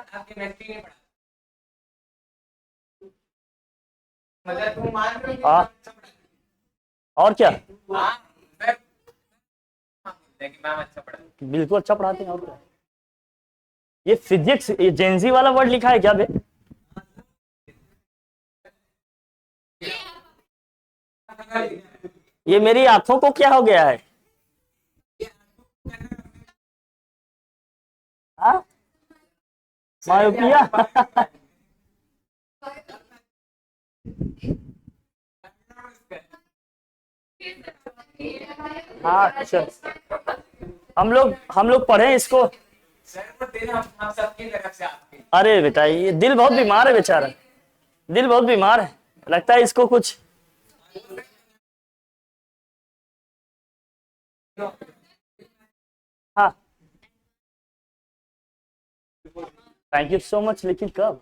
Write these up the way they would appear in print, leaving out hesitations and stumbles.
आप केमिस्ट्री नहीं पढ़ा, मतलब तुम मान रहे हो कि आ, अच्छा पढ़ा? और क्या, हाँ, मैं बोलते हैं कि मैम अच्छा पढ़ा। बिल्कुल अच्छा पढ़ाते हैं। और क्या, ये फिजिक्स, ये जेंजी वाला वर्ड लिखा है क्या बे? ये मेरी आंखों को क्या हो गया है? हाँ, मायोपिया। हाँ अच्छा, हम लोग पढ़े इसको। सर वो दिल हम सबकी तरफ से आपकी। अरे बेटा, ये दिल बहुत बीमार है बेचारा, दिल बहुत बीमार है, लगता है इसको कुछ। हाँ, थैंक यू सो मच, लेकिन कब?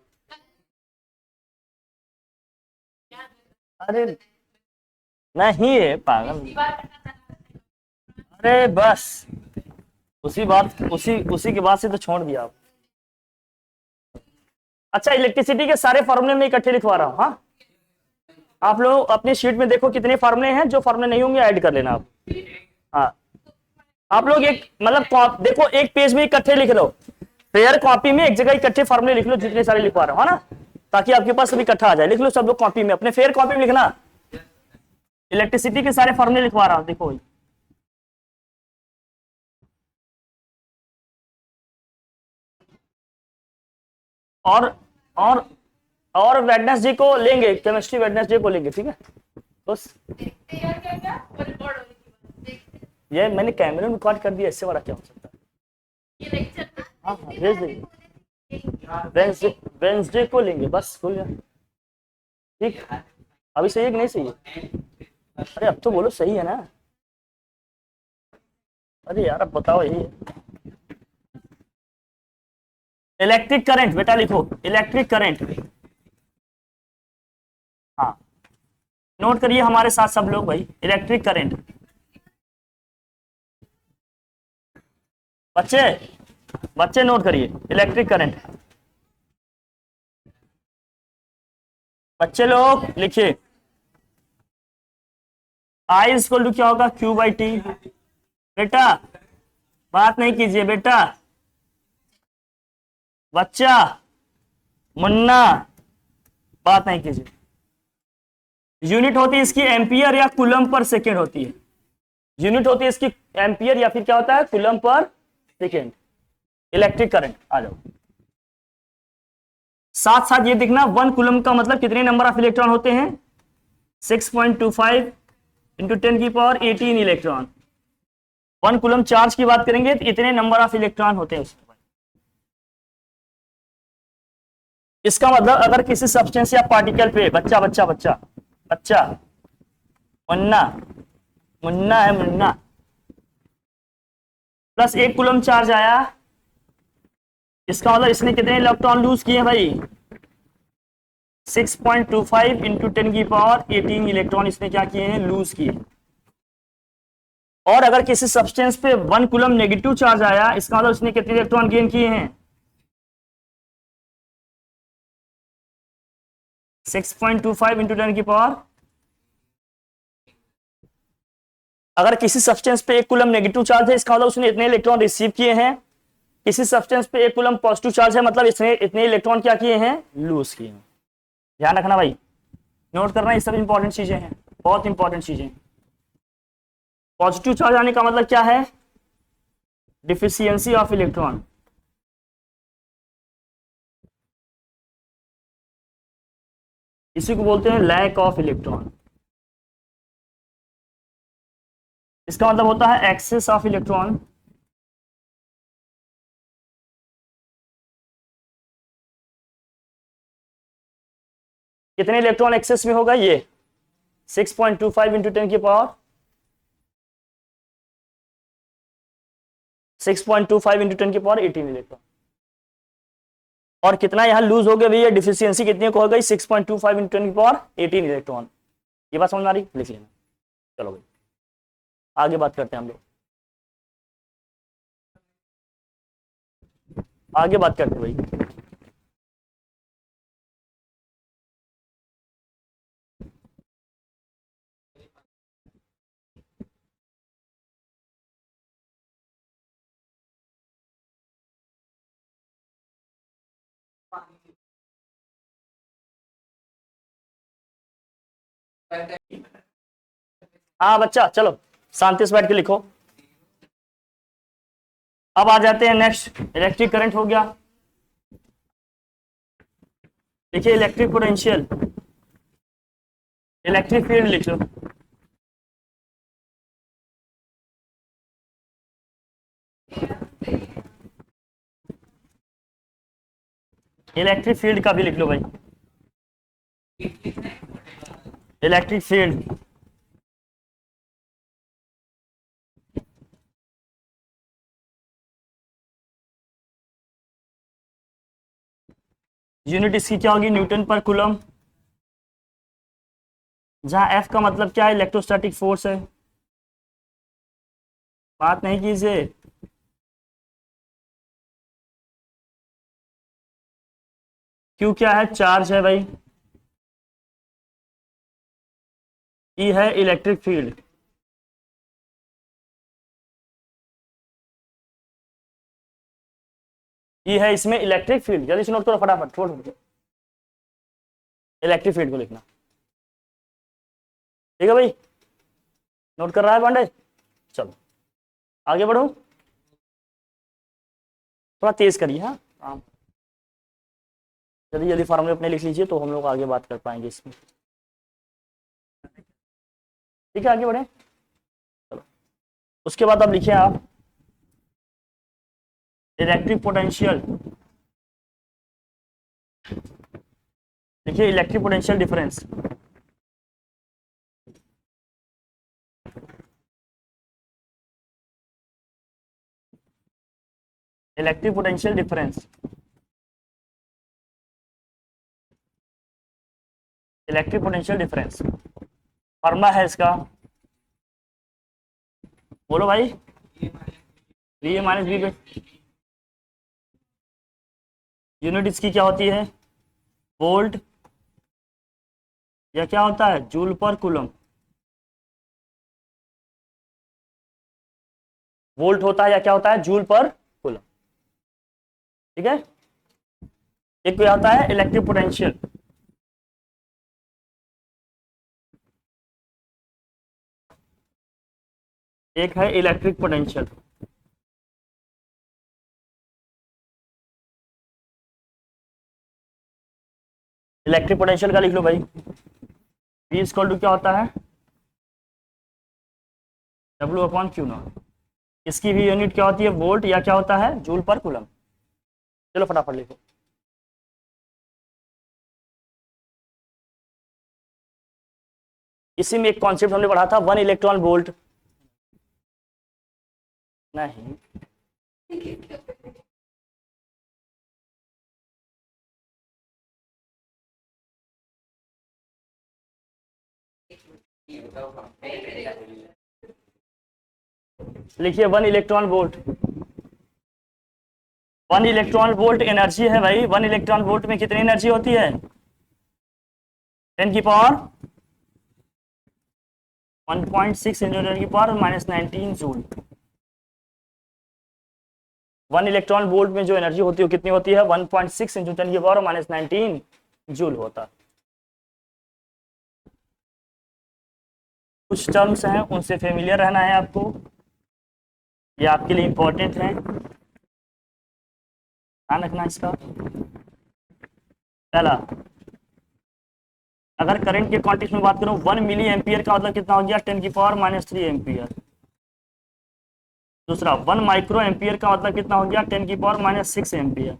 अरे नहीं है पागल, अरे बस उसी के बाद से तो छोड़ दिया आप। अच्छा, इलेक्ट्रिसिटी के सारे फॉर्मूले में इकट्ठे लिखवा रहा हूँ। हाँ, आप लोग अपनी शीट में देखो कितने फॉर्मूले हैं, जो फॉर्मूले नहीं होंगे ऐड कर लेना आप। हाँ, आप लोग एक मतलब देखो, एक पेज में इकट्ठे लिख लो, फेयर कॉपी में एक जगह इकट्ठे फॉर्मूले लिख लो, जितने सारे लिखवा रहा हूँ, है ना, ताकि आपके पास सब इकट्ठा आ जाए। लिख लो सब लोग कॉपी में, अपने फेयर कॉपी में लिखना, इलेक्ट्रिसिटी के सारे फॉर्मूले लिखवा रहा हूँ, देखो। और और और वेडनेसडे को लेंगे, केमिस्ट्री वेडनेसडे को लेंगे, ठीक है बस। ये मैंने कैमरे में रिकॉर्ड कर दिया, इससे बड़ा क्या हो सकता है। हाँ हाँ, भेज देंगे, वेंसडे वेंसडे को लेंगे, बस भूल गया। ठीक, अभी सही है कि नहीं सही है? अरे अब तो बोलो सही है ना। अरे यार अब बताओ, यही है। इलेक्ट्रिक करंट बेटा लिखो, इलेक्ट्रिक करंट। हाँ, नोट करिए हमारे साथ सब लोग भाई, इलेक्ट्रिक करंट। बच्चे बच्चे नोट करिए, इलेक्ट्रिक करंट। बच्चे लोग लिखिए, आई इक्वल टू क्या होगा, क्यू बाई टी। बेटा बात नहीं कीजिए बेटा, बच्चा, मुन्ना, बात नहीं कीजिए। यूनिट होती है इसकी एम्पियर या कूलम पर सेकेंड होती है, यूनिट होती है इसकी एम्पियर या फिर क्या होता है, coulomb per second. Electric current आ जाओ, साथ साथ ये दिखना, 1 कूलम का मतलब कितने नंबर ऑफ इलेक्ट्रॉन होते हैं, 6.25 इंटू 10 की पावर 18 इलेक्ट्रॉन। 1 कूलम चार्ज की बात करेंगे तो इतने नंबर ऑफ इलेक्ट्रॉन होते हैं उसमें। इसका मतलब अगर किसी सब्सटेंस या पार्टिकल पे, बच्चा बच्चा बच्चा बच्चा, मुन्ना, मुन्ना है मुन्ना, प्लस 1 कूलम चार्ज आया, इसका मतलब इसने कितने इलेक्ट्रॉन लूज किए भाई, 6.25 इंटू 10 की पावर 18 इलेक्ट्रॉन इसने क्या किए हैं, लूज किए। और अगर किसी सब्सटेंस पे 1 कूलम नेगेटिव चार्ज आया, इसका मतलब इसने कितने इलेक्ट्रॉन गेन किए हैं, 6.25 इंटू 10 की पावर। अगर किसी सब्सटेंस पे 1 कूलम नेगेटिव चार्ज है, इसका मतलब उसने इतने इलेक्ट्रॉन रिसीव किए हैं। किसी सब्सटेंस पे 1 कूलम पॉजिटिव चार्ज है, मतलब इसने इतने इलेक्ट्रॉन क्या किए हैं, लूज किए हैं। ध्यान रखना भाई, नोट करना, ये सब इंपॉर्टेंट चीजें हैं, बहुत इंपॉर्टेंट चीजें। पॉजिटिव चार्ज आने का मतलब क्या है, डिफिशियंसी ऑफ इलेक्ट्रॉन। इसी को बोलते हैं लैक ऑफ इलेक्ट्रॉन। इसका मतलब होता है एक्सेस ऑफ इलेक्ट्रॉन। कितने इलेक्ट्रॉन एक्सेस में होगा ये, 6.25 इंटू 10 की पावर 6.25 इंटू 10 की पावर 18 इलेक्ट्रॉन। और कितना यहां लूज हो गया भैया, डिफिशियंसी कितनी को हो गई, 6.25 इंटू 10 की पावर 18 इलेक्ट्रॉन। ये बात समझ आ रही, लिख लेना। चलो भाई आगे बात करते हैं हम लोग, आगे बात करते हैं भाई। हाँ बच्चा चलो शांति से बैठ के लिखो। अब आ जाते हैं नेक्स्ट, इलेक्ट्रिक करंट हो गया। देखिए इलेक्ट्रिक पोटेंशियल, इलेक्ट्रिक फील्ड लिख लो। इलेक्ट्रिक फील्ड का भी लिख लो भाई, इलेक्ट्रिक फील्ड। यूनिट इसकी क्या होगी, न्यूटन पर कूलम, जहां एफ का मतलब क्या है, इलेक्ट्रोस्टैटिक फोर्स है। बात नहीं कीजिए। क्यू क्या है, चार्ज है भाई। ई है इलेक्ट्रिक फील्ड। ई है इसमें इलेक्ट्रिक फील्ड, जल्दी से नोट करो फटाफट, छोड़ इलेक्ट्रिक फील्ड को लिखना। ठीक है भाई, नोट कर रहा है पांडे? चलो आगे बढ़ो, थोड़ा तेज करिए। हाँ जल्दी जल्दी फार्मूले अपने लिख लीजिए तो हम लोग आगे बात कर पाएंगे इसमें। ठीक है आगे बढ़े, चलो उसके बाद अब लिखिए आप इलेक्ट्रिक पोटेंशियल। देखिए electric potential difference, electric potential difference, electric potential difference formula है इसका, बोलो भाई। V A minus B, unit इसकी क्या होती है, वोल्ट, या क्या होता है, जूल पर कूलम। वोल्ट होता है या क्या होता है, जूल पर कूलम। ठीक है, एक क्या होता है इलेक्ट्रिक पोटेंशियल, एक है इलेक्ट्रिक पोटेंशियल। इलेक्ट्रिक पोटेंशियल का लिख लो भाई, V इक्वल टू क्या होता है, W अपॉन क्यू नॉट। इसकी भी यूनिट क्या होती है, वोल्ट, या क्या होता है, जूल पर कूलम। चलो फटाफट लिखो। इसी में एक कॉन्सेप्ट हमने पढ़ा था, 1 इलेक्ट्रॉन वोल्ट। नहीं लिखिए 1 electron volt. 1 electron volt energy है भाई। 1 इलेक्ट्रॉन वोल्ट में कितनी एनर्जी होती है, 10 की पावर 1.6 इंटू 10 की पावर -19 जूल। 1 इलेक्ट्रॉन वोल्ट में जो एनर्जी होती है कितनी होती है, 1.6 इंटू 10 की पावर -19 जूल होता है। कुछ टर्म्स हैं उनसे फेमिलियर रहना है आपको, ये आपके लिए इंपॉर्टेंट है, ध्यान रखना इसका। पहला, अगर करंट के कॉन्टेक्स्ट में बात करूं, 1 मिली एम्पियर का मतलब कितना हो गया, 10 की पावर -3 एम्पियर। दूसरा, 1 माइक्रो एम्पियर का मतलब कितना हो गया, 10 की पावर -6 एम्पियर।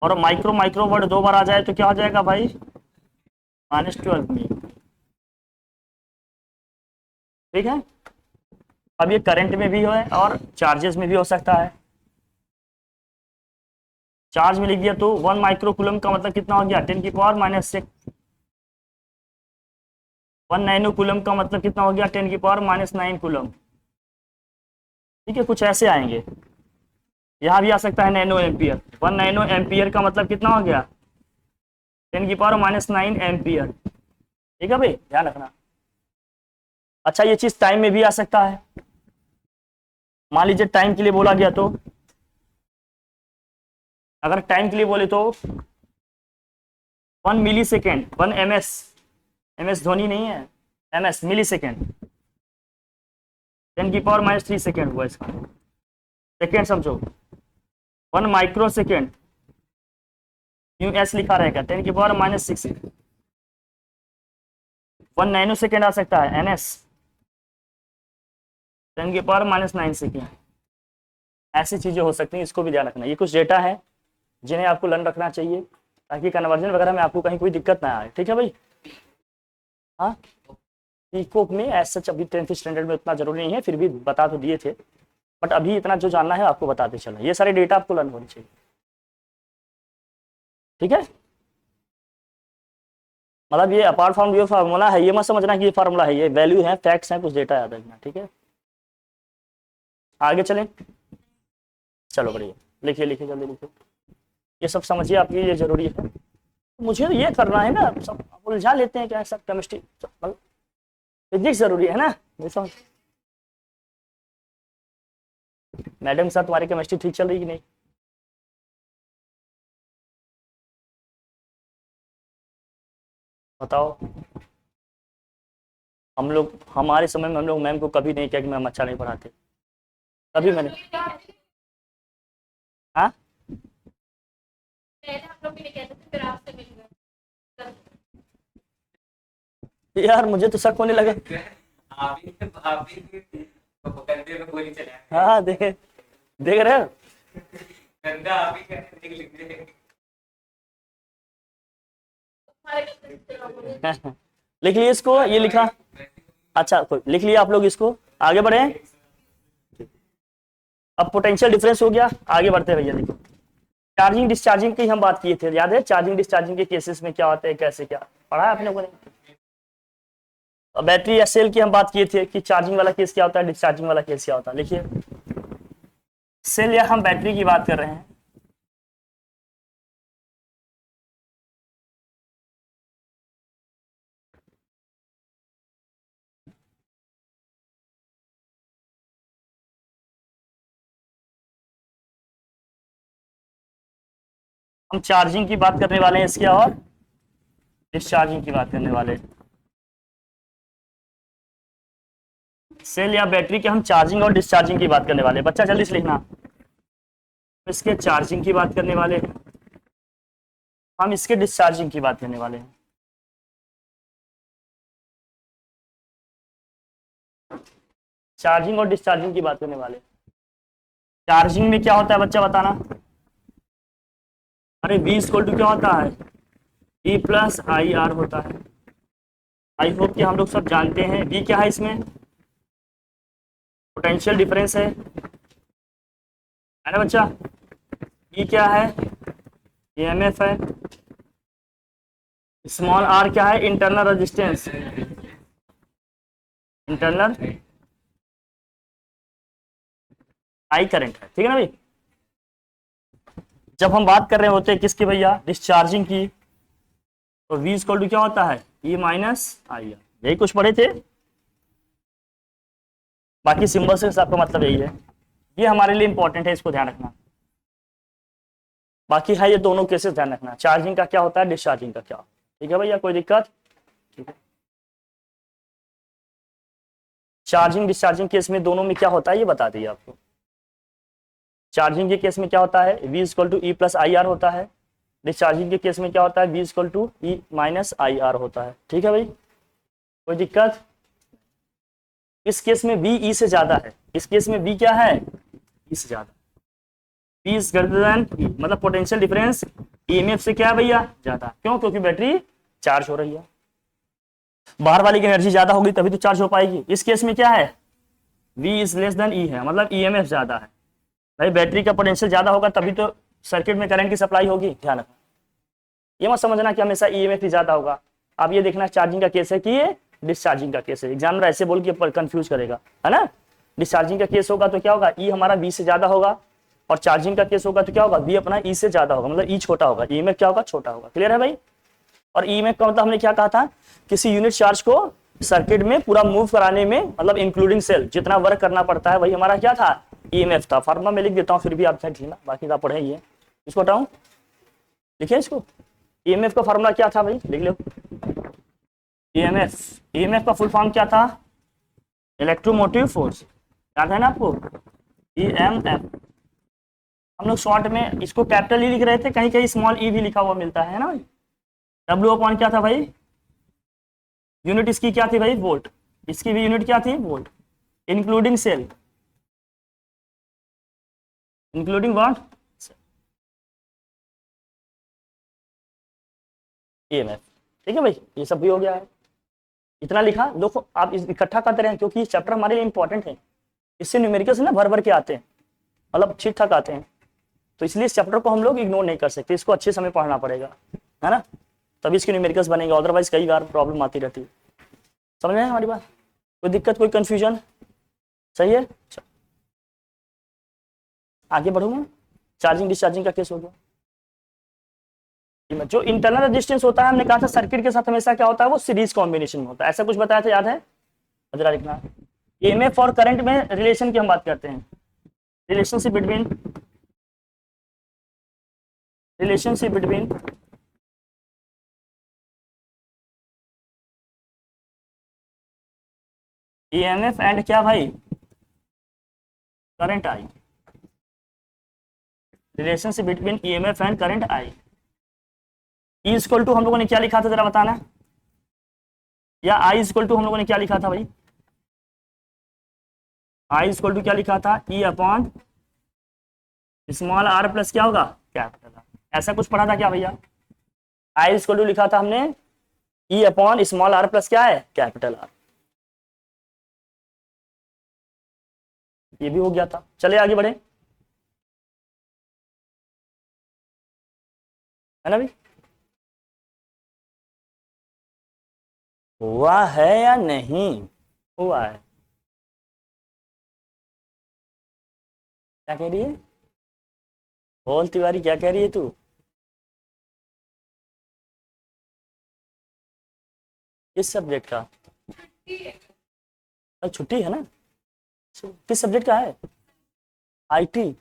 और माइक्रो माइक्रो वर्ड दो बार आ जाए तो क्या हो जाएगा भाई, -12 मिली। ठीक है, अब ये करंट में भी है और चार्जेस में भी हो सकता है। चार्ज में लिख दिया तो 1 माइक्रो कूलम का मतलब कितना हो गया, 10 की पावर -6। 1 नैनो कूलम का मतलब कितना हो गया, 10 की पावर -9 कूलम। ठीक है, कुछ ऐसे आएंगे। यहाँ भी आ सकता है नैनो एम्पियर। 1 नैनो एम्पियर का मतलब कितना हो गया, 10 की पावर -9 एम्पियर। ठीक है भाई, ध्यान रखना। अच्छा, ये चीज टाइम में भी आ सकता है। मान लीजिए टाइम के लिए बोला गया तो अगर टाइम के लिए बोले तो 1 मिली सेकेंड, 1 ms, ms ध्वनि नहीं है, ms मिली सेकेंड, 10⁻³ सेकेंड हुआ इसका, सेकेंड समझो। 1 माइक्रो सेकेंड, यूं एस लिखा रहेगा, 10⁻⁻6। 1 नैनो सेकेंड आ सकता है, ns, 10⁻⁹ सेकेंड। ऐसी चीजें हो सकती हैं, इसको भी ध्यान रखना। ये कुछ डेटा है जिन्हें आपको लर्न रखना चाहिए ताकि कन्वर्जन वगैरह में आपको कहीं कोई दिक्कत ना आए, ठीक है भाई। हाँ, पीकॉक में ऐसा अभी 10th स्टैंडर्ड में उतना जरूरी नहीं है, फिर भी बता तो दिए थे, बट अभी इतना जो जानना है आपको बताते चलो। ये सारे डेटा आपको लर्न होने चाहिए, ठीक है। मतलब ये अपार्ट फ्रॉम ये फार्मूला है, ये मत समझना कि ये फार्मूला है, ये वैल्यू है, फैक्ट्स हैं, कुछ डेटा याद रखना, ठीक है। आगे चलें, चलो बढ़िया, लिखिए लिखिए जल्दी लिखिए, ये सब समझिए, आपके लिए जरूरी है। मुझे ये करना है ना, सब उलझा लेते हैं क्या, सब केमिस्ट्री फिजिक्स जरूरी है ना, ये समझ। मैडम सर तुम्हारी केमिस्ट्री ठीक चल रही कि नहीं? बताओ। हम लोग, हमारे समय में हम लोग मैम को कभी नहीं किया कि मैम अच्छा नहीं पढ़ाते, कभी मैंने। हाँ यार, मुझे तो शक होने लगा। हाँ देख देख रहे हो, लिख लिए इसको, ये लिखा, अच्छा लिख लिया आप लोग इसको, आगे बढ़े। अब पोटेंशियल डिफरेंस हो गया, आगे बढ़ते हैं भैया। देखो चार्जिंग डिस्चार्जिंग की हम बात किए थे, याद है? चार्जिंग डिस्चार्जिंग के केसेस में क्या होता है, कैसे क्या पढ़ा है आप लोगों ने? बैटरी या सेल की हम बात किए थे कि चार्जिंग वाला केस क्या होता है, डिस्चार्जिंग वाला केस क्या होता है। लिखिए, सेल या हम बैटरी की बात कर रहे हैं। हम चार्जिंग की बात करने वाले हैं इसके, और डिस्चार्जिंग की बात करने वाले हैं। सेल या बैटरी के हम चार्जिंग और डिस्चार्जिंग की बात करने वाले हैं। बच्चा जल्दी से लिखना, इसके चार्जिंग की बात करने वाले हैं, हम इसके डिस्चार्जिंग की बात करने वाले हैं। चार्जिंग और डिस्चार्जिंग की बात करने वाले। चार्जिंग में क्या होता है बच्चा बताना? अरे V इक्वल टू क्या होता है, E प्लस IR होता है। आई होप कि हम लोग सब जानते हैं। V क्या है इसमें? पोटेंशियल डिफरेंस है ना बच्चा? E क्या है? EMF है। स्मॉल r क्या है? Internal resistance, internal I current है, ठीक है ना भाई। जब हम बात कर रहे होते हैं किसकी भैया, डिस्चार्जिंग की, तो V इक्वल टू क्या होता है, E माइनस IR। यही कुछ पढ़े थे, बाकी सिंबल से आपका मतलब यही है। ये हमारे लिए इंपॉर्टेंट है, इसको ध्यान रखना। बाकी है ये दोनों केसेस ध्यान रखना, चार्जिंग का क्या होता है, डिस्चार्जिंग का क्या, ठीक है भैया, कोई दिक्कत? ठीक है। चार्जिंग डिस्चार्जिंग केस में दोनों में क्या होता है ये बता दिए आपको। चार्जिंग के केस में क्या होता है, V equal to E plus IR होता है। डिस्चार्जिंग के केस में क्या होता है, V equal to E minus IR होता है, ठीक है भाई, कोई दिक्कत? इस केस में V E से ज्यादा है, इस केस में V क्या है, E से ज्यादा। P is greater than E, मतलब पोटेंशियल डिफरेंस EMF से क्या है भैया, ज्यादा। क्यों? क्योंकि बैटरी चार्ज हो रही है, बाहर वाली की एनर्जी ज्यादा होगी तभी तो चार्ज हो पाएगी। इस केस में क्या है, V is less than E है, मतलब EMF ज्यादा है। भाई बैटरी का पोटेंशियल ज्यादा होगा तभी तो सर्किट में करंट की सप्लाई होगी, ध्यान रखना। ये मत समझना कि हमेशा EMF ही ज्यादा होगा। आप ये देखना चार्जिंग का केस है कि ये डिस्चार्जिंग का केस है। एग्जामिनर ऐसे बोल के कंफ्यूज करेगा, है ना। डिस्चार्जिंग का केस होगा तो क्या होगा, E हमारा V से ज्यादा होगा, और चार्जिंग का केस होगा तो क्या होगा, V अपना E से ज्यादा होगा, मतलब E छोटा होगा, EMF क्या होगा, छोटा होगा। क्लियर है भाई? और EMF का मतलब हमने क्या कहा था, किसी यूनिट चार्ज को सर्किट में पूरा मूव कराने में, मतलब इंक्लूडिंग सेल, जितना वर्क करना पड़ता है वही हमारा क्या था, EMF था। फार्मूला में लिख देता हूँ, फिर भी आप देख लेना, बाकी आप पढ़े ही है। इसको हटाऊं, लिखिए इसको। ईएमएफ का फॉर्मूला क्या था भाई, लिख लो। ईएमएफ का फुल फॉर्म क्या था, इलेक्ट्रोमोटिव फोर्स, याद है ना आपको, ईएमएफ। हम लोग शॉर्ट में इसको कैपिटल ई लिख रहे थे, कहीं कहीं स्मॉल ई भी लिखा हुआ मिलता है ना भाई। डब्ल्यू अपॉन क्या था भाई, यूनिट इसकी क्या थी भाई, वोल्ट, इसकी भी यूनिट क्या थी, volt, including cell, including what, EMF. ठीक है भाई, ये सब भी हो गया है, इतना लिखा। देखो आप इकट्ठा करते रहे क्योंकि ये चैप्टर हमारे लिए इंपॉर्टेंट है, इससे न्यूमेरिकल्स ना भर भर के आते हैं, मतलब ठीक ठाक आते हैं, तो इसलिए इस चैप्टर को हम लोग इग्नोर नहीं कर सकते, इसको अच्छे समय पढ़ना पड़ेगा, है ना, तभी इसके न्यूमेरिकल्स बनेंगे, अदरवाइज कई बार प्रॉब्लम आती रहती है। समझ में हमारी बात, कोई दिक्कत, कोई कंफ्यूजन, सही है। आगे बढ़ूंगा, चार्जिंग डिस्चार्जिंग का केस हो गया। जो इंटरनल रेजिस्टेंस होता है, हमने कहा था सर्किट के साथ हमेशा क्या होता है, वो सीरीज कॉम्बिनेशन में होता है, ऐसा कुछ बताया था, याद है, जरा लिखना। ईएमएफ और करंट में रिलेशन की हम बात करते हैं, रिलेशनशिप बिटवीन ईएमएफ एंड क्या भाई, current I, relationship between EMF and current I. E equal to हम लोगों ने क्या लिखा था, जरा बताना, या आई इक्वल टू हम लोगों ने क्या लिखा था भाई, आई इक्वल टू क्या लिखा था, E upon small R plus क्या होगा, कैपिटल आर, ऐसा कुछ पढ़ा था क्या भैया, आई इक्वल टू लिखा था हमने E upon small R plus क्या है, कैपिटल आर, ये भी हो गया था। चले आगे बढ़े, है ना भाई, हुआ है या नहीं, हुआ है, क्या कह रही है, बोल तिवारी क्या कह रही है तू, किस सब्जेक्ट का, छुट्टी है ना, किस सब्जेक्ट का है, आईटी,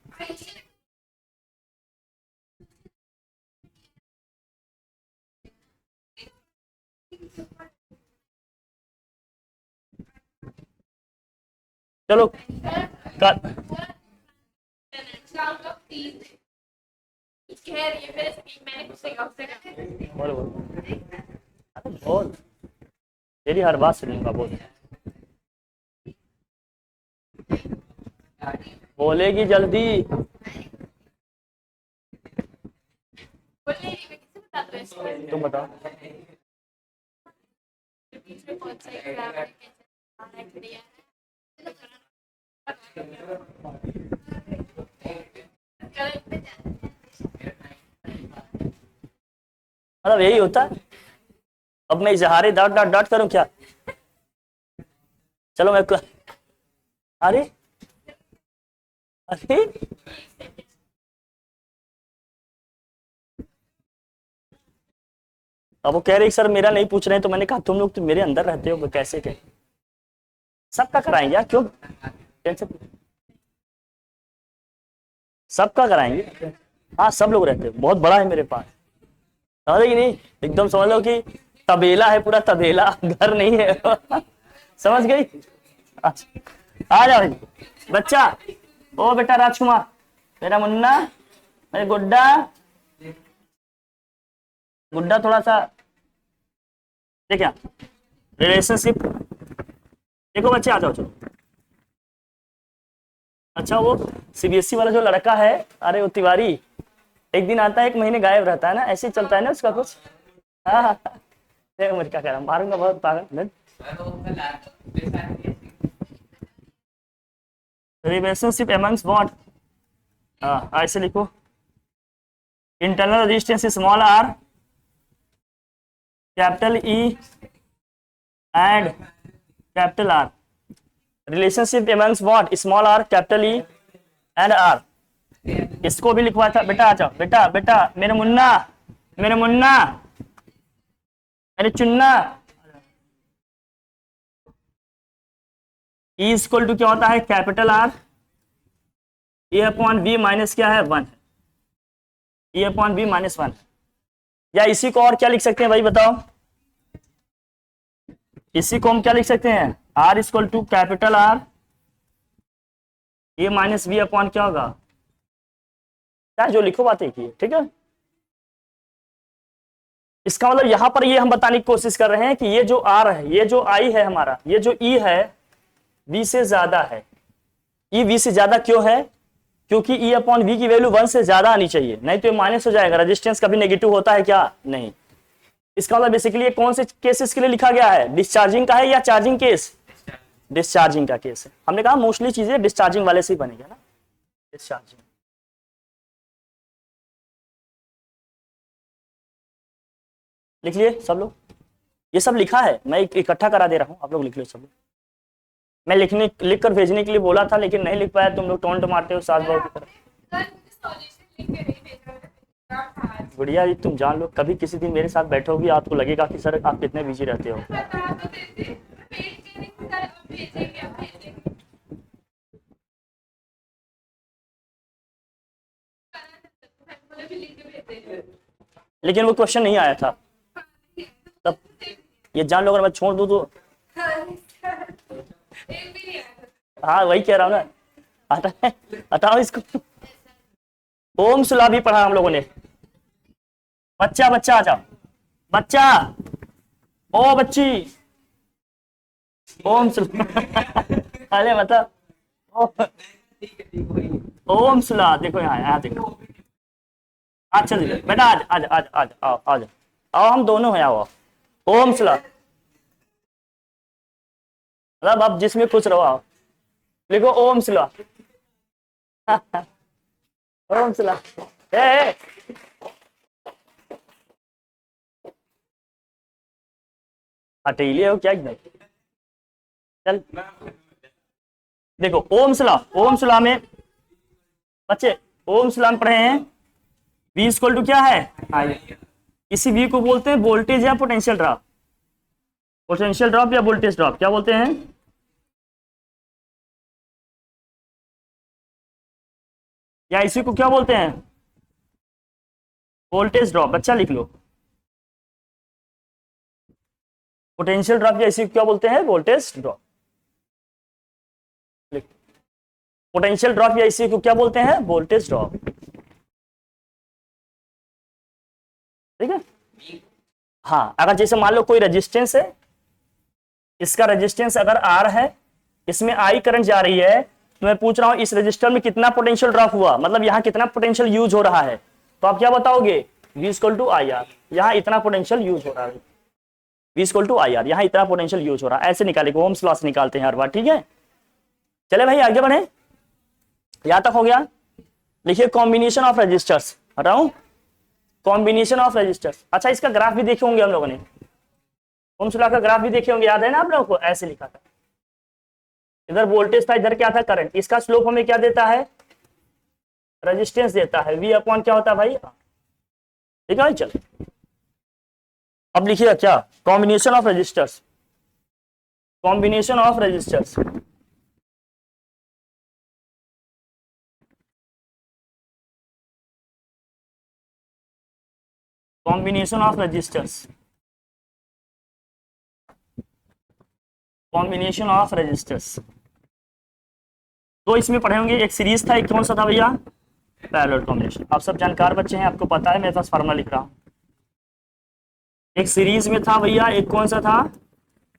चलो कर, बोल बोल, तेरी हर बात सुनूंगा, बोल, बोलेगी जल्दी, तुम बताओ, मतलब यही होता है। अब मैं इजहारे डॉट डॉट डॉट करूं क्या, चलो मैं अरे अरे अब वो कह रहे सर मेरा नहीं पूछ रहे हैं, तो मैंने कहा तुम लोग तो मेरे अंदर रहते हो, कैसे के सबका कराएंगे यार, क्यों टेंशन, सबका कराएंगे, हाँ सब लोग रहते हैं, बहुत बड़ा है मेरे पास, समझ कि नहीं, एकदम समझ लो कि तबेला है, पूरा तबेला, घर नहीं है समझ गई, आ जा भाई बच्चा, ओ बेटा राजकुमार, मेरा मुन्ना, मेरे गुड्डा, गुड्डा थोड़ा सा देखिए, रिलेशनशिप देखो बच्चे, आ जाओ चलो। अच्छा वो सीबीएसई वाला जो लड़का है, अरे वो तिवारी, एक दिन आता है, एक महीने गायब रहता है ना, ऐसे ही चलता है ना उसका कुछ, हाँ हाँ, देखो मैं क्या कह रहा हूँ, मारूंगा बहुत पागल। रिलेशनशिप एमंग्स व्हाट, ऐसे लिखो, internal resistance small R, capital E and capital R, relationship amongst what, small R, capital E and R. इसको भी लिखवा था बेटा, आ जाओ बेटा, बेटा मेरे मुन्ना, मेरे मुन्ना, मेरे चुन्ना, ई इक्वल टू क्या होता है, कैपिटल आर, ए अपॉन बी माइनस क्या है, 1, E अपॉन बी -1। या इसी को और क्या लिख सकते हैं भाई बताओ, इसी को हम क्या लिख सकते हैं, R equal to capital R A minus B upon क्या होगा, क्या जो लिखो बात एक ही है, ठीक है। इसका मतलब यहां पर ये हम बताने की कोशिश कर रहे हैं कि ये जो R है, ये जो I है हमारा, ये जो E है V से ज्यादा है। E V से ज्यादा क्यों है, क्योंकि E अपॉन V की वैल्यू 1 से ज्यादा आनी चाहिए, नहीं तो ये माइनस हो जाएगा। रेजिस्टेंस कभी नेगेटिव होता है क्या, नहीं। इसका मतलब बेसिकली कौन से केसेस के लिए लिखा गया है, डिस्चार्जिंग का है या चार्जिंग केस, डिस्चार्जिंग का केस है। हमने कहा मोस्टली चीजें डिस्चार्जिंग वाले से ही बनेगा ना, डिस्चार्जिंग। लिख लिए सब लोग, ये सब लिखा है, मैं इकट्ठा करा दे रहा हूँ, आप लोग लिख लो सब लोग। मैं लिख कर भेजने के लिए बोला था लेकिन नहीं लिख पाया, तुम लोग टोंट मारते हो सास बहू की तरह। बढ़िया जी, तुम जान लो, कभी किसी दिन मेरे साथ बैठोगी आपको लगेगा कि सर आप कितने बिजी रहते हो। लेकिन वो क्वेश्चन नहीं आया था तब, ये जान लो अगर मैं छोड़ दूं तो। हाँ वही कह रहा हूँ ना, हटाओ इसको। ओम्स लॉ भी पढ़ा हम लोगों ने। बच्चा बच्चा आ जाओ, बच्चा, ओ बच्ची, ओम्स अरे मतलब ओम्स लॉ देखो, यहाँ देखो। अच्छा जी बेटा आज आज आज आज आओ आ जाओ, आओ हम दोनों हैं, आओ। ओम्स लॉ मतलब आप जिसमें खुश रहो, आओ लिखो Ohm's law. Ohm's law A हटेलिए हो क्या एकदम, चल देखो ओम्स लॉ, ओम्स लॉ में बच्चे, ओम्स लॉ में पढ़े हैं V इक्वल टू क्या है I। इसी V को बोलते हैं वोल्टेज या पोटेंशियल ड्रॉप, पोटेंशियल ड्रॉप या वोल्टेज ड्रॉप क्या बोलते हैं, या इसी को क्या बोलते हैं, वोल्टेज ड्रॉप। बच्चा लिख लो, पोटेंशियल ड्रॉप या इसी को क्या बोलते हैं, वोल्टेज ड्रॉप। पोटेंशियल ड्रॉप या इसी को क्या बोलते हैं, वोल्टेज ड्रॉप, ठीक है। हाँ अगर जैसे मान लो कोई रेजिस्टेंस है, इसका रेजिस्टेंस अगर R है, इसमें I करंट जा रही है, तो मैं पूछ रहा हूं इस रेजिस्टर में कितना पोटेंशियल ड्रॉप हुआ, मतलब यहां कितना पोटेंशियल यूज हो रहा है, तो आप क्या बताओगे, V equal to I R, यहाँ इतना पोटेंशियल यूज हो रहा है, V equal to I R, यहाँ इतना पोटेंशियल यूज हो रहा है। ऐसे निकालेंगे, ओम्स लॉ से निकालते हैं हर बार, ठीक है। चले भाई आगे बढ़े, यहां तक हो गया। लिखिए कॉम्बिनेशन ऑफ रजिस्टर्स, हटाऊं, कॉम्बिनेशन ऑफ रजिस्टर्स। अच्छा इसका ग्राफ भी देखे होंगे हम लोगों ने, ओम्स लॉ का ग्राफ भी देखे होंगे, याद है ना आप लोगों को, ऐसे लिखा था, इधर वोल्टेज था, इधर क्या था करंट, इसका स्लोप हमें क्या देता है, रेजिस्टेंस देता है, V अपॉन क्या होता है भाई, ठीक है। चल अब लिखिएगा क्या, combination of resistors, combination of resistors, combination of resistors, combination of resistors. तो इसमें पढ़े होंगे, एक सीरीज था, एक कौन सा था भैया, पैरेलल कॉम्बिनेशन। आप सब जानकार बच्चे हैं, आपको पता है, मेरे पास फार्मूला लिख रहा हूं। एक सीरीज में था भैया, एक कौन सा था,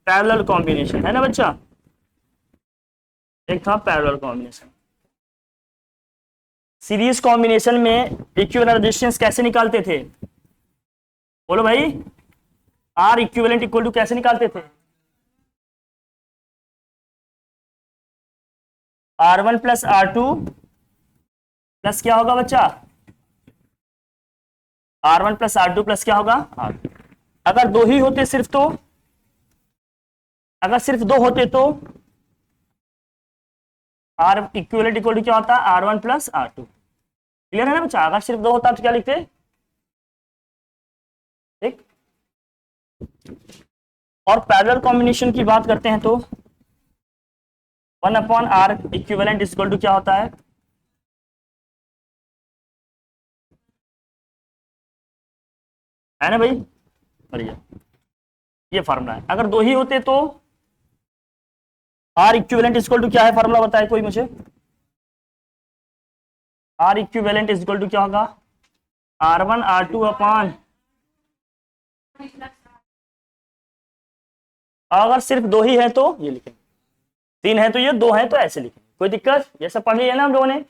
पैरेलल कॉम्बिनेशन, है ना बच्चा, एक था पैरेलल कॉम्बिनेशन। सीरीज कॉम्बिनेशन में इक्विवेलेंट रेजिस्टेंस कैसे निकालते थे, बोलो भाई, R इक्विवेलेंट इक्वल टू कैसे निकालते थे, R1 प्लस R2 प्लस क्या होगा बच्चा, R1 प्लस R2 प्लस क्या होगा R। अगर दो ही होते सिर्फ तो, अगर सिर्फ दो होते तो R इक्विवेलेंट इक्वल टू क्या होता है, R1 प्लस R2। क्लियर है ना बच्चा, अगर सिर्फ दो होता तो क्या लिखते, ठीक। और पैरेलल कॉम्बिनेशन की बात करते हैं तो 1 upon R equivalent equal to क्या होता है, है ना भाई, बढ़िया। ये फार्मूला है। अगर दो ही होते तो आर इक्विवेलेंट इक्वल टू क्या है, फार्मूला बताए कोई मुझे। आर इक्विवेलेंट इक्वल टू क्या होगा, R1 R2 अपॉन, अगर सिर्फ दो ही है तो ये लिखेंगे, तीन है तो ये, दो है तो ऐसे लिखेंगे, कोई दिक्कत, ये सब पढ़ लिया ना हम लोगों ने।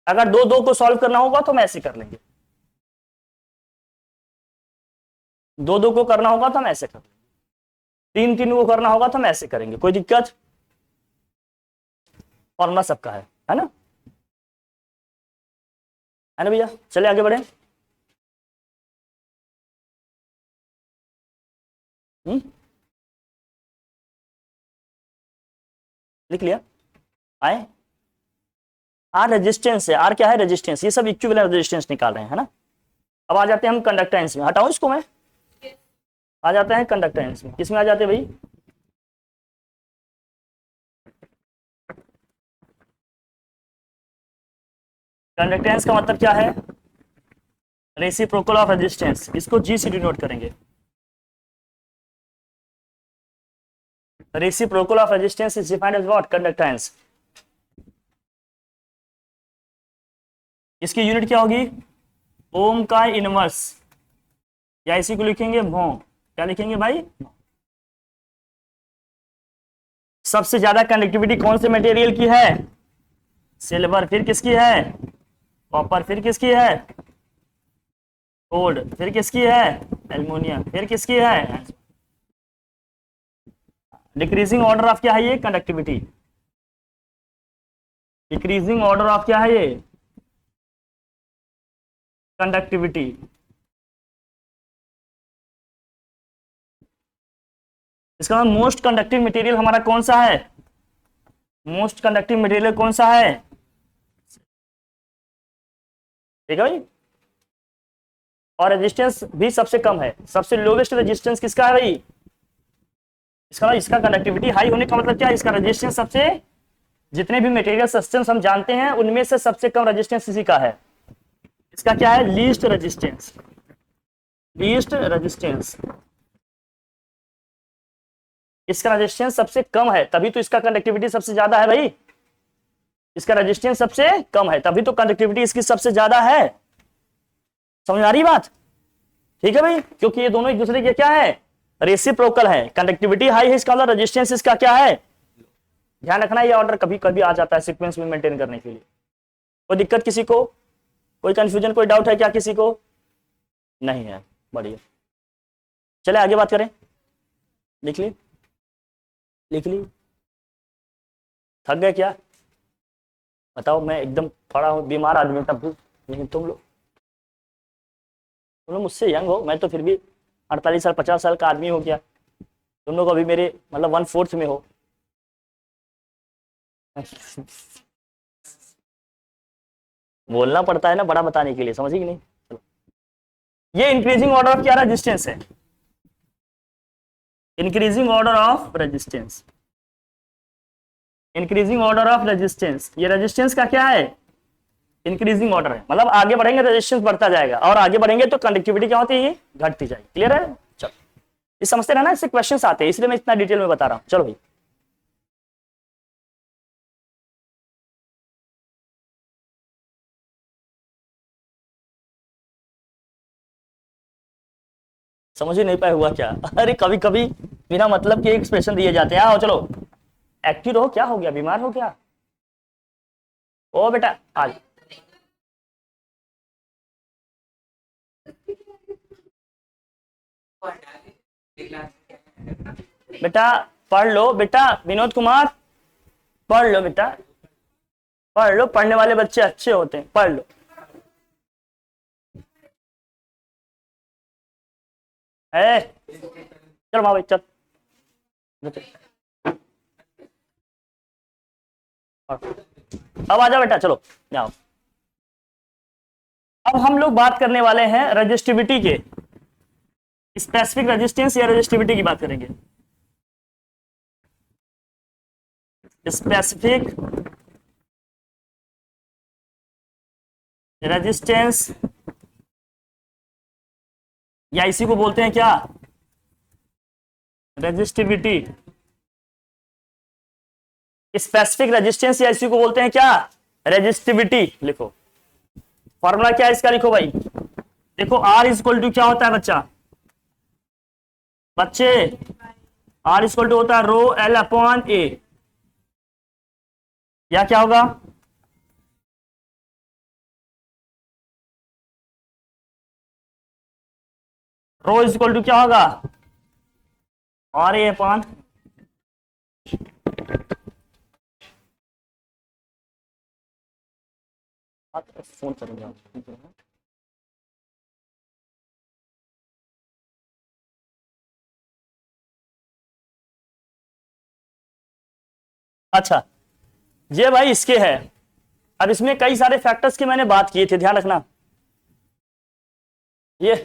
अगर दो दो को सॉल्व करना होगा तो हम ऐसे कर लेंगे, दो दो को करना होगा तो हम ऐसे कर लेंगे, तीन तीन को करना होगा तो हम ऐसे करेंगे, कोई दिक्कत। फॉर्मूला सबका है ना, है ना भैया। चले आगे बढ़े। लिख लिया, आए। आर रेजिस्टेंस है, आर क्या है, रेजिस्टेंस, ये सब इक्विवेलेंट रेजिस्टेंस निकाल रहे हैं, है ना। अब आ जाते हैं हम कंडक्टेंस में, हटाओ इसको मैं, आ जाते हैं कंडक्टेंस में। किसमें आ जाते हैं भाई, कंडक्टेंस का मतलब क्या है, रेसिप्रोकल ऑफ रेजिस्टेंस, इसको जी से डिनोट करेंगे। Reciprocal of resistance is defined as what, conductance. इसकी यूनिट क्या होगी, ओम का इनवर्स, या इसी को लिखेंगे भों, क्या लिखेंगे भाई। सबसे ज्यादा कंडक्टिविटी कौन से मटेरियल की है, सिल्वर, फिर किसकी है, कॉपर, फिर किसकी है, गोल्ड, फिर किसकी है, एल्युमिनियम, फिर किसकी है। डिक्रीजिंग ऑर्डर ऑफ क्या है ये, कंडक्टिविटी। डिक्रीजिंग ऑर्डर ऑफ क्या है ये, कंडक्टिविटी। इसका मोस्ट कंडक्टिव मटेरियल हमारा कौन सा है, मोस्ट कंडक्टिव मटेरियल कौन सा है, ठीक है भाई। और रेजिस्टेंस भी सबसे कम है, सबसे लोवेस्ट रेजिस्टेंस किसका है भाई, इसका कंडक्टिविटी हाई होने का मतलब क्या है, इसका रेजिस्टेंस सबसे, जितने भी मटेरियल सब्सटेंस हम जानते हैं उनमें से सबसे कम रेजिस्टेंस इसी का है। इसका क्या है, लीस्ट रेजिस्टेंस, लीस्ट रेजिस्टेंस, इसका रेजिस्टेंस सबसे कम है, तभी तो इसका कंडक्टिविटी सबसे ज्यादा है भाई। इसका रेजिस्टेंस सबसे कम है तभी तो कंडक्टिविटी इसकी सबसे ज्यादा है। समझ आ रही बात, ठीक है भाई, क्योंकि ये दोनों एक दूसरे के क्या है, रेसिप्रोकल है। कंडक्टिविटी हाई है, इसका मतलब रेजिस्टेंस इसका क्या है, ध्यान रखना ये ऑर्डर कभी कभी आ जाता है सीक्वेंस में मेंटेन करने के लिए। कोई दिक्कत किसी को, कोई कंफ्यूजन, कोई डाउट है क्या किसी को, नहीं है, बढ़िया। चले आगे बात करें, लिख ली, लिख ली, थक गए क्या बताओ, मैं एकदम पड़ा हूँ, बीमार आदमी तब भी, लेकिन तुम लोग मुझसे यंग हो, मैं तो फिर भी 48 साल 50 साल का आदमी हो गया, तुम लोग अभी मेरे मतलब 1/4 में हो। बोलना पड़ता है ना बड़ा बताने के लिए, समझी कि नहीं। चलो, ये इंक्रीजिंग ऑर्डर ऑफ क्या रेजिस्टेंस है, increasing order of resistance, increasing order of resistance, ये रेजिस्टेंस का क्या है, इंक्रीजिंग ऑर्डर है, मतलब आगे बढ़ेंगे रेजिस्टेंस बढ़ता जाएगा, और आगे बढ़ेंगे तो कंडक्टिविटी क्या होती है, घटती जाएगी। क्लियर है, चलो ये समझते रहना, इससे क्वेश्चंस आते हैं, इसलिए मैं इतना डिटेल में बता रहा हूं। चलो भाई, समझ ही नहीं पाए हुआ क्या, अरे कभी कभी बिना मतलब के एक्सप्रेशन दिए जाते हैं। आओ चलो, एक्टिव रहो, क्या हो गया, बीमार हो क्या, ओ बेटा आज, बेटा पढ़ लो, बेटा विनोद कुमार पढ़ लो, बेटा पढ़ लो, पढ़ने वाले बच्चे अच्छे होते हैं, पढ़ लो। है, चल माँ भाई चल, अब आ जाओ बेटा, चलो जाओ। अब हम लोग बात करने वाले हैं रजिस्टिविटी के, स्पेसिफिक रेजिस्टेंस या रजिस्टिविटी की बात करेंगे। स्पेसिफिक रेजिस्टेंस या इसी को बोलते हैं क्या, रेजिस्टिविटी। स्पेसिफिक रेजिस्टेंस या इसी को बोलते हैं क्या, रेजिस्टिविटी। लिखो फॉर्मूला क्या है इसका, लिखो भाई। देखो R इक्वल टू क्या होता है बच्चा, बच्चे R इक्वल टू होता है रो L अपॉन A, या क्या होगा, रो इक्वल टू क्या होगा, और A अपॉन, फोन करूंगा। अच्छा ये भाई इसके है। अब इसमें कई सारे फैक्टर्स की मैंने बात किए थे, ध्यान रखना। ये